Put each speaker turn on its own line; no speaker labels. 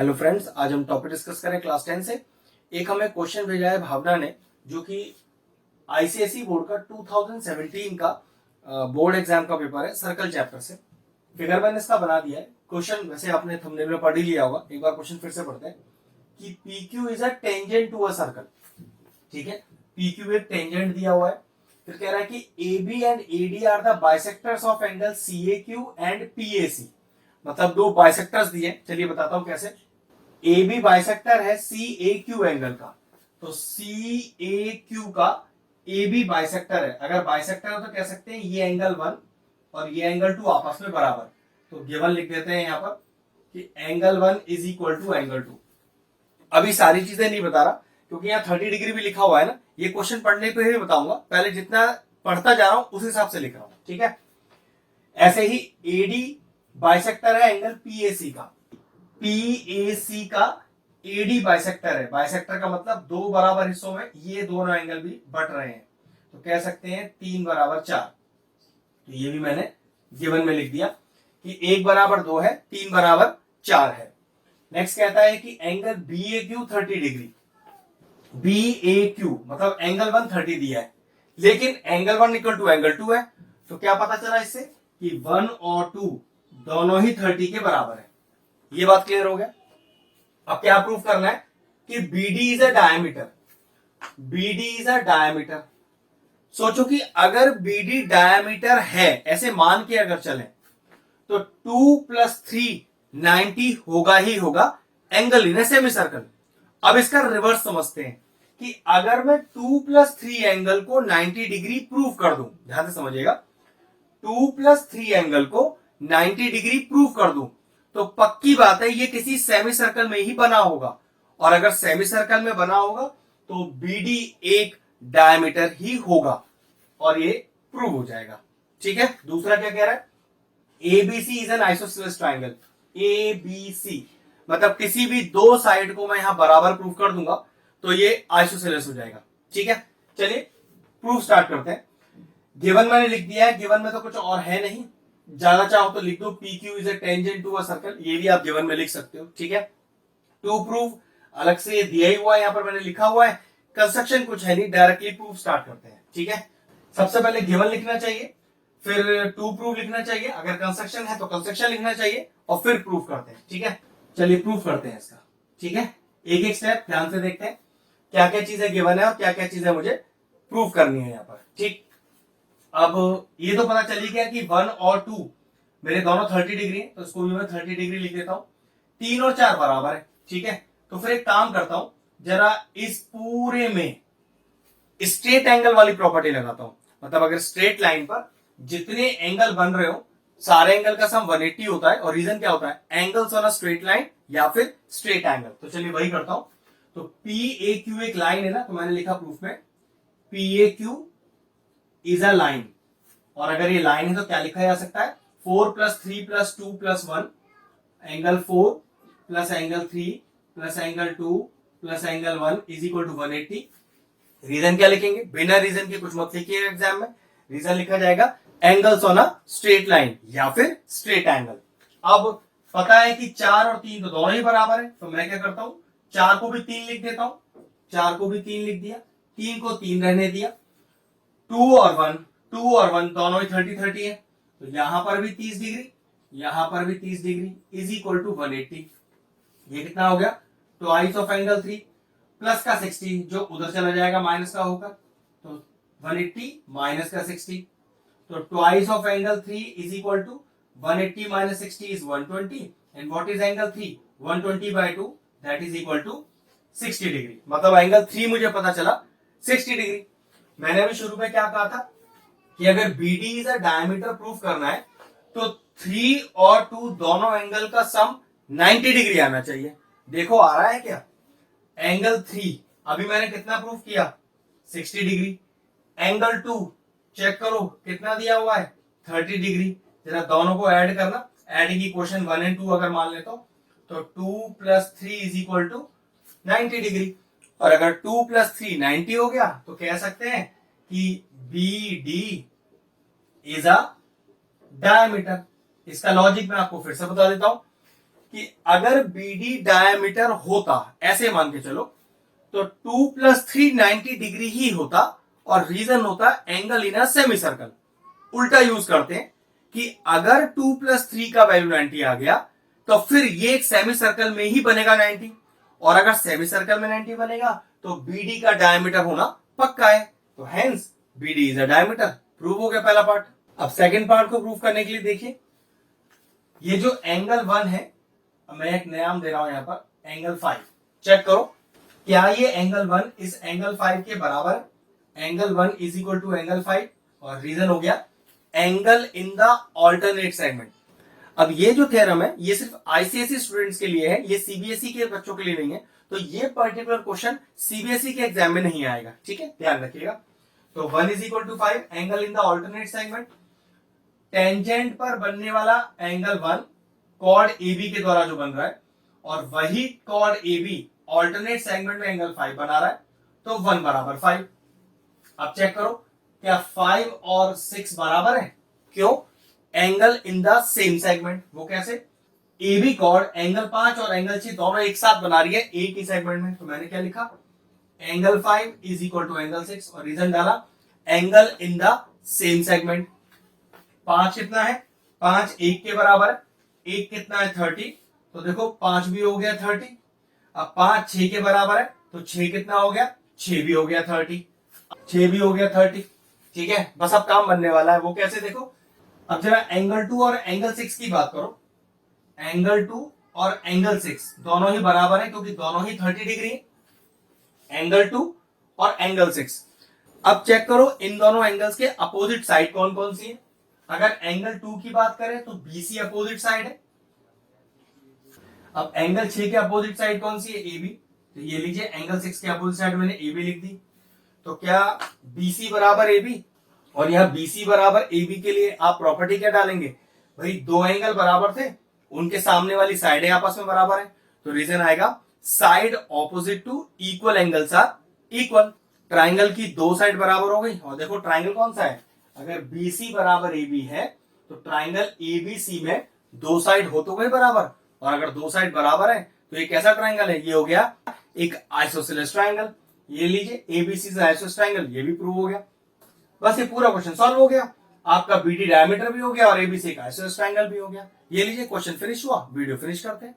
Hello friends, आज हम topic discuss करें क्लास 10 से। एक हमें क्वेश्चन भेजा है भावना ने, जो कि आईसीएसई बोर्ड का 2017 का बोर्ड एग्जाम का पेपर है, सर्कल चैप्टर से। फिगर मैंने इसका बना दिया है। क्वेश्चन वैसे आपने थंबनेल में पढ़ ही लिया होगा, एक बार क्वेश्चन फिर से पढ़ते हैं कि PQ is a tangent to a circle. ठीक है, PQ एक टेंजेंट दिया हुआ है। फिर कह रहा है कि AB and AD are the bisectors of angle CAQ and PAC। मतलब दो बाइसेक्टर्स दिए, चलिए बताता हूं कैसे। ए बी बाइसेक्टर है सी ए क्यू एंगल का, तो सी ए क्यू का ए बी बाइसेक्टर है। अगर बाइसेक्टर है तो कह सकते हैं ये एंगल 1 और ये एंगल 2 आपस में बराबर। तो गिवन लिख देते हैं यहां पर कि angle 1 is equal to angle 2। अभी सारी चीजें नहीं बता रहा क्योंकि यहाँ 30 डिग्री भी लिखा हुआ है ना, ये क्वेश्चन पढ़ने पे ही बताऊंगा। पहले जितना पढ़ता जा रहा हूं उस हिसाब से लिख रहा हूं, ठीक है। ऐसे ही एडी बाइसेक्टर है एंगल पीएसी का, पीएसी का एडी बाइसेक्टर है। बाइसेक्टर का मतलब दो बराबर हिस्सों में ये दोनों एंगल भी बट रहे हैं, तो कह सकते हैं 3 बराबर 4। तो ये भी मैंने गिवन में लिख दिया कि 1 बराबर 2 है, 3 बराबर 4 है। नेक्स्ट कहता है कि एंगल बी ए क्यू 30 डिग्री। बी ए क्यू मतलब एंगल 1 30 दिया है, लेकिन एंगल 1 इक्वल टू एंगल 2 है। तो क्या पता चला इससे कि 1 और 2 दोनों ही 30 के बराबर है। ये बात क्लियर हो गया। अब क्या प्रूव करना है कि BD is a diameter. BD is a diameter. सोचो कि अगर BD डायमीटर है, ऐसे मान के अगर चले, तो 2 + 3 90 होगा ही होगा एंगल इन सेमी सर्कल। अब इसका रिवर्स समझते हैं कि अगर मैं 2 + 3 एंगल को 90 डिग्री प्रूव कर दूं, ध्यान से समझिएगा, 2 + 3 एंगल को 90 डिग्री प्रूव कर दूं, तो पक्की बात है ये किसी सेमी सर्कल में ही बना होगा। और अगर सेमी सर्कल में बना होगा तो BD एक डायमीटर ही होगा और ये प्रूव हो जाएगा। ठीक है, दूसरा क्या कह रहा है, ABC is an isosceles triangle. ABC मतलब किसी भी दो साइड को मैं यहां बराबर प्रूव कर दूंगा तो ये आइसोसेलेस हो जाएगा। ठीक है, चलिए प्रूफ स्टार्ट करते हैं। गिवन मैंने लिख दिया है, गिवन में तो कुछ और है नहीं, जाना चाहो तो लिख दो PQ is a tangent to a circle, ये भी आप गिवन में लिख सकते हो। ठीक है, टू प्रूफ अलग से दिया ही हुआ है, यहां पर मैंने लिखा हुआ है। कंस्ट्रक्शन कुछ है नहीं, डायरेक्टली प्रूफ स्टार्ट करते हैं। ठीक है, सबसे पहले गिवन लिखना चाहिए, फिर टू प्रूफ लिखना चाहिए, अगर कंस्ट्रक्शन है तो कंस्ट्रक्शन लिखना चाहिए और फिर प्रूफ करते हैं। ठीक है, चलिए प्रूफ करते हैं इसका। ठीक है, एक एक स्टेप ध्यान से देखते हैं क्या क्या चीजें गिवन है और क्या क्या चीजें मुझे प्रूफ करनी है यहां पर। ठीक, अब ये तो पता चली गया कि 1 और 2 मेरे दोनों 30 डिग्री है, तो इसको भी मैं 30 डिग्री लिख देता हूं। 3 और 4 बराबर है। ठीक है, तो फिर एक काम करता हूं, जरा इस पूरे में स्ट्रेट एंगल वाली प्रॉपर्टी लगाता हूं। मतलब अगर स्ट्रेट लाइन पर जितने एंगल बन रहे हो, सारे एंगल का सम 180 होता है। और रीजन क्या होता है, angles on a straight line या फिर स्ट्रेट एंगल। तो चलिए वही करता हूं। तो PAQ एक लाइन है ना, तो मैंने लिखा प्रूफ में PAQ इज अ लाइन। और अगर ये लाइन है तो क्या लिखा जा सकता है, 4 + 3 + 2 + 1 angle 4 plus angle 3 plus angle 2 plus angle 1 is equal to 180। Reason क्या लिखेंगे, बिना रीजन के कुछ मत लिखिए एग्जाम में। रीजन लिखा जाएगा angles on a straight line या फिर स्ट्रेट एंगल। अब पता है कि 4 और 3 तो दोनों ही बराबर है, तो मैं क्या करता हूं, 4 को भी 3 लिख देता हूं। 4 को भी 3 लिख दिया, 3 को 3 रहने दिया। 2 और 1 दोनों ही 30 है, तो यहां पर भी 30 डिग्री, यहां पर भी 30 डिग्री इज इक्वल टू 180। ये कितना हो गया, ट्वाइस ऑफ एंगल 3 प्लस का 60 जो उधर चला जाएगा माइनस का होकर, तो 180 माइनस का 60, तो twice of angle 3 is equal to 180 minus 60 is 120 and what is angle 3, 120/2 that is equal to 60 degree. मतलब एंगल 3 मुझे पता चला 60 डिग्री। मैंने अभी शुरू में क्या कहा था कि अगर BD is a diameter proof करना है तो 3 और 2 दोनों एंगल का सम 90 डिग्री आना चाहिए। देखो आ रहा है क्या, एंगल 3 अभी मैंने कितना प्रूफ किया, 60 डिग्री। एंगल 2 चेक करो कितना दिया हुआ है, 30 डिग्री। जरा दोनों को ऐड करना, ऐडिंग इक्वेशन 1 और 2 अगर मान लेता हूं तो 2 + 3 इज इक्वल टू 90 डिग्री। और अगर 2 + 3 90 हो गया तो कह सकते हैं कि BD इज अ डायमीटर। इसका लॉजिक मैं आपको फिर से बता देता हूं कि अगर बीडी डायमीटर होता, ऐसे मान के चलो, तो 2 + 3 90 डिग्री ही होता, और रीजन होता angle in a semi circle. उल्टा यूज करते हैं कि अगर 2 + 3 का वैल्यू 90 आ गया तो फिर ये एक सेमी सर्कल में ही बनेगा 90, और अगर सेमी सर्कल में 90 बनेगा तो बीडी का डायमीटर होना पक्का है, तो hence BD is a diameter. Prove हो गया पहला पार्ट। अब सेकंड पार्ट को प्रूव करने के लिए देखिए, ये जो एंगल 1 है, मैं एक नाम दे रहा हूं यहां पर, एंगल 5। चेक करो क्या ये एंगल 1 इस एंगल 5 के बराबर है। Angle 1 is equal to angle 5, और रीजन हो गया angle in the alternate segment. अब ये जो थ्योरम है ये सिर्फ आईसीएसई स्टूडेंट्स के लिए है, ये सीबीएसई के बच्चों के लिए नहीं है, तो ये पर्टिकुलर क्वेश्चन सीबीएसई के एग्जाम में नहीं आएगा, ठीक है, ध्यान रखिएगा। तो 1 is equal to 5, angle in the alternate segment, tangent पर बनने वाला एंगल 1 कॉर्ड AB के द्वारा जो बन रहा है, और वही कॉर्ड AB ऑल्टरनेट सेगमेंट में एंगल 5 बना रहा है, तो 1 बराबर 5। अब चेक करो क्या 5 और 6 बराबर है? क्यों? Angle in the same segment. वो कैसे? AB कॉर्ड एंगल 5 और एंगल 6 दोनों एक साथ बना रही है एक ही सेगमेंट में, तो मैंने क्या लिखा, angle 5 is equal to angle 6, और रीजन डाला angle in the same segment. 5 कितना है? 5 1 के बराबर है, 1 कितना है? 30, तो देखो 5 भी हो गया 30। अब 5 6 के बराबर है, तो 6 कितना हो गया? 6 भी हो गया 30, 6 भी हो गया 30, ठीक है। बस अब काम बनने वाला है, वो कैसे देखो। अब जरा एंगल 2 और एंगल 6 की बात करो। एंगल 2 और एंगल 6 दोनों ही बराबर है, क्योंकि दोनों ही 30 डिग्री है, एंगल 2 और एंगल 6। अब चेक करो इन दोनों एंगल्स के अपोजिट साइड कौन कौन सी है। अगर एंगल 2 की बात करें तो BC अपोजिट साइड है। अब एंगल 6 के अपोजिट साइड कौन सी है? AB। तो ये लीजिए एंगल 6 के अपोजिट साइड मैंने AB लिख दी। तो क्या BC बराबर AB, और यहां BC बराबर AB के लिए आप प्रॉपर्टी क्या डालेंगे? भाई दो एंगल बराबर थे, उनके सामने वाली साइडें आपस में बराबर है, तो रीजन आएगा side opposite to equal angles are equal. Triangle की दो साइड बराबर हो गई, और देखो ट्राइंगल कौन सा है, अगर BC बराबर AB है तो ट्राइंगल ABC में दो साइड हो तो गए बराबर, और अगर दो साइड बराबर है तो ये कैसा ट्राइंगल है? ये हो गया एक आइसोसेलेस ट्राइंगल। ये लीजिए ABC से आइसोसेलेस ट्राइंगल, ये भी प्रूव हो गया। बस ये पूरा क्वेश्चन सॉल्व हो गया, आपका BD डायमीटर भी हो गया और ABC का आइसोसेलेस ट्राइंगल भी हो गया। ये लीजिए क्वेश्चन फिनिश हुआ, वीडियो फिनिश करते हैं।